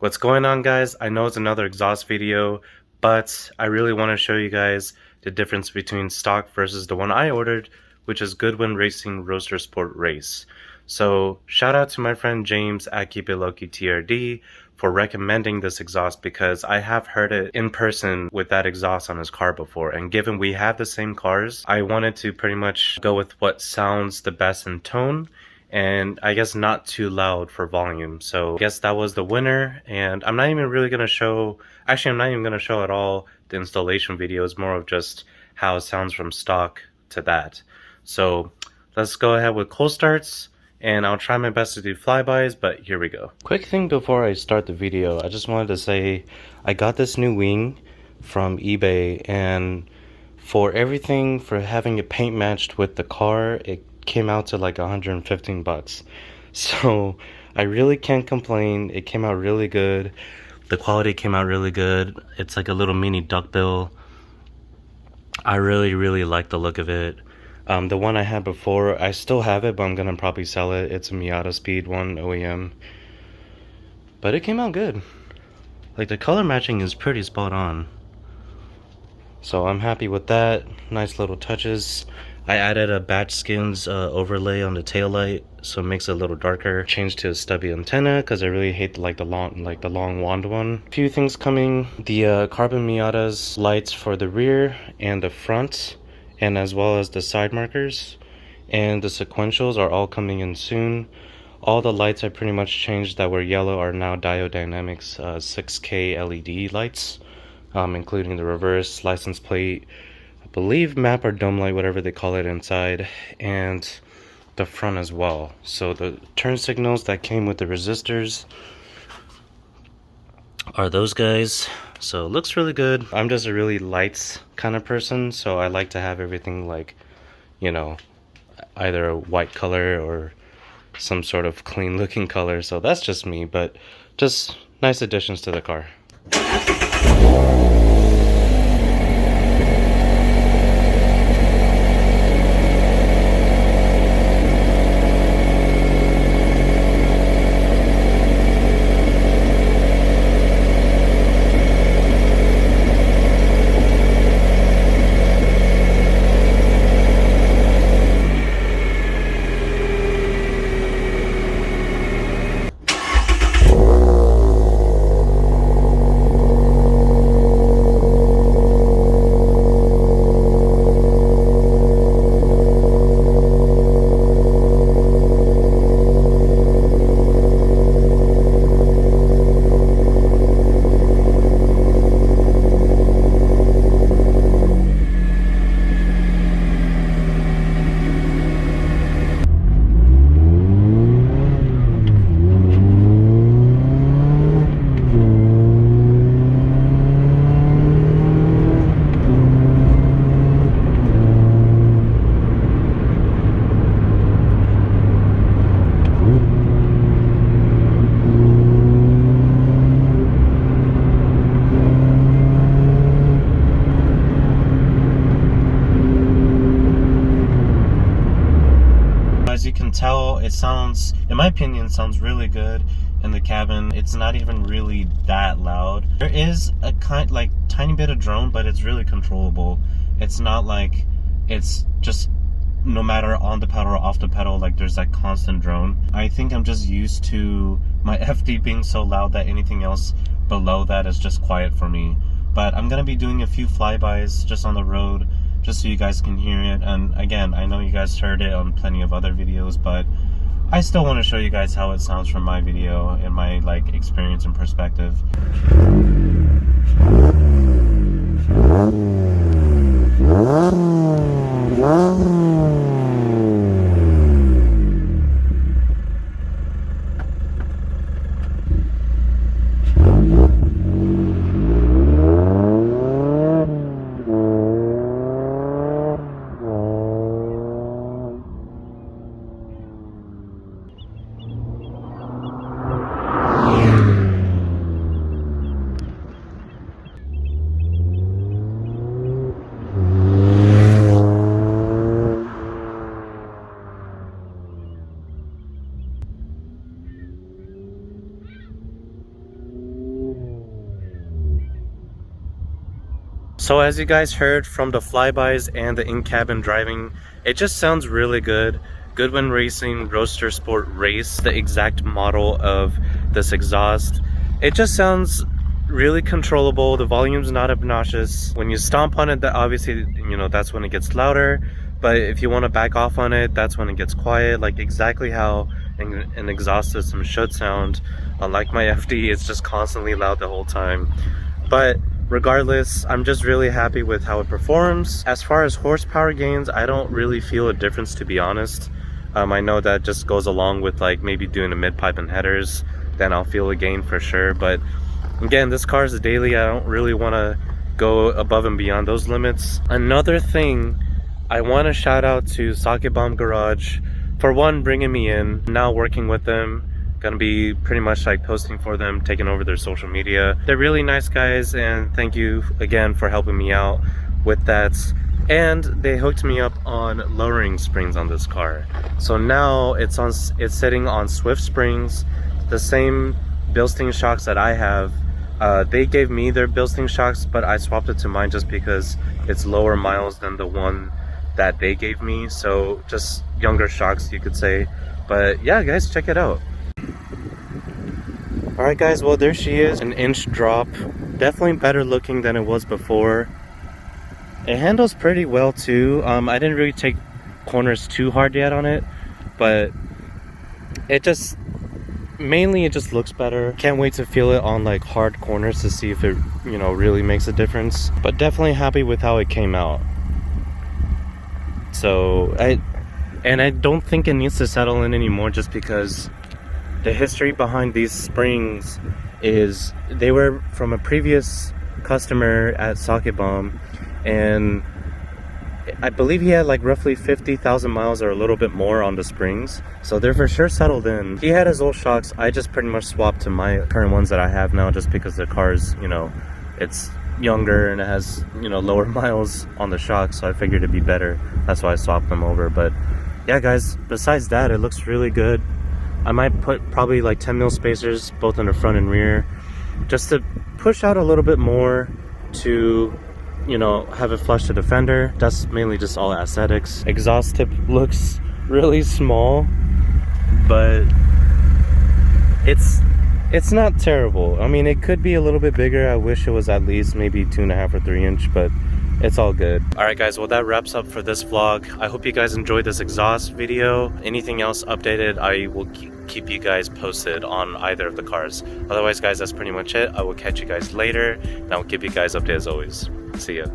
What's going on, guys? I know it's another exhaust video, but I really want to show you guys the difference between stock versus the one I ordered, which is Goodwin Racing Roadster Sport Race. So shout out to my friend James at Keep It Low-Key TRD for recommending this exhaust, because I have heard it in person with that exhaust on his car before, and given we have the same cars, I wanted to pretty much go with what sounds the best in tone and I guess not too loud for volume. So I guess that was the winner, and I'm not even really going to show, actually I'm not even going to show at all the installation video. It's more of just how it sounds from stock to that. So let's go ahead with cold starts, and I'll try my best to do flybys, but here we go. Quick thing before I start the video, I just wanted to say I got this new wing from eBay, and for everything, for having it paint matched with the car, it came out to like 115 bucks. So I really can't complain. It came out really good. The quality came out really good. It's like a little mini duckbill. I really like the look of it. The one I had before, I still have it, but I'm gonna probably sell it. It's a Miata Speed 1 OEM. But it came out good. Like, the color matching is pretty spot on. So I'm happy with that. Nice little touches. I added a batch skins overlay on the taillight, so it makes it a little darker. Changed to a stubby antenna because I really hate the long wand one. A few things coming: the carbon Miata's lights for the rear and the front, and as well as the side markers, and the sequentials are all coming in soon. All the lights I pretty much changed that were yellow are now Diode Dynamics 6K LED lights, including the reverse, license plate, I believe map or dome light, whatever they call it inside, and the front as well. So the turn signals that came with the resistors are those guys. So it looks really good. I'm just a really lights kind of person, so I like to have everything like, you know, either a white color or some sort of clean looking color. So that's just me, but just nice additions to the car. As you can tell, it sounds, in my opinion, sounds really good in the cabin. It's not even really that loud. There is a tiny bit of drone, but it's really controllable. It's not like it's just no matter on the pedal or off the pedal, like there's that constant drone. I think I'm just used to my FD being so loud that anything else below that is just quiet for me. But I'm gonna be doing a few flybys just on the road, just so you guys can hear it. And again, I know you guys heard it on plenty of other videos, but I still want to show you guys how it sounds from my video and my experience and perspective. So as you guys heard from the flybys and the in-cabin driving, it just sounds really good. Goodwin Racing Roadster Sport Race, the exact model of this exhaust. It just sounds really controllable. The volume's not obnoxious. When you stomp on it, that obviously, you know, that's when it gets louder. But if you want to back off on it, that's when it gets quiet. Like exactly how an exhaust system should sound. Unlike my FD, it's just constantly loud the whole time. But regardless, I'm just really happy with how it performs. As far as horsepower gains, I don't really feel a difference, to be honest. I know that just goes along with like maybe doing a mid-pipe and headers, then I'll feel a gain for sure. But again, this car is a daily. I don't really want to go above and beyond those limits. Another thing, I want to shout out to Socket Bomb Garage for one, bringing me in, now working with them. Gonna be pretty much like posting for them, taking over their social media. They're really nice guys, and thank you again for helping me out with that. And they hooked me up on lowering springs on this car. So now it's sitting on Swift springs, the same Bilstein shocks that I have. They gave me their Bilstein shocks, but I swapped it to mine just because it's lower miles than the one that they gave me. So just younger shocks, you could say. But yeah, guys, check it out. Alright guys, well there she is, an inch drop. Definitely better looking than it was before. It handles pretty well too. I didn't really take corners too hard yet on it, but it just, mainly it just looks better. Can't wait to feel it on like hard corners to see if it, you know, really makes a difference. But definitely happy with how it came out. So, I don't think it needs to settle in anymore just because the history behind these springs is they were from a previous customer at Socket Bomb, and I believe he had like roughly 50,000 miles or a little bit more on the springs, so they're for sure settled in. He had his old shocks. I just pretty much swapped to my current ones that I have now just because the car's, you know, it's younger and it has, you know, lower miles on the shocks, so I figured it'd be better. That's why I swapped them over. But yeah guys, besides that, it looks really good. I might put probably like 10 mil spacers both in the front and rear just to push out a little bit more to, you know, have it flush to the fender. That's mainly just all aesthetics. Exhaust tip looks really small, but it's not terrible. I mean, it could be a little bit bigger. I wish it was at least maybe 2.5 or 3 inch, but it's all good. All right guys, well that wraps up for this vlog. I hope you guys enjoyed this exhaust video. Anything else updated, I will keep you guys posted on either of the cars. Otherwise guys, that's pretty much it. I will catch you guys later, and I will keep you guys updated as always. See ya.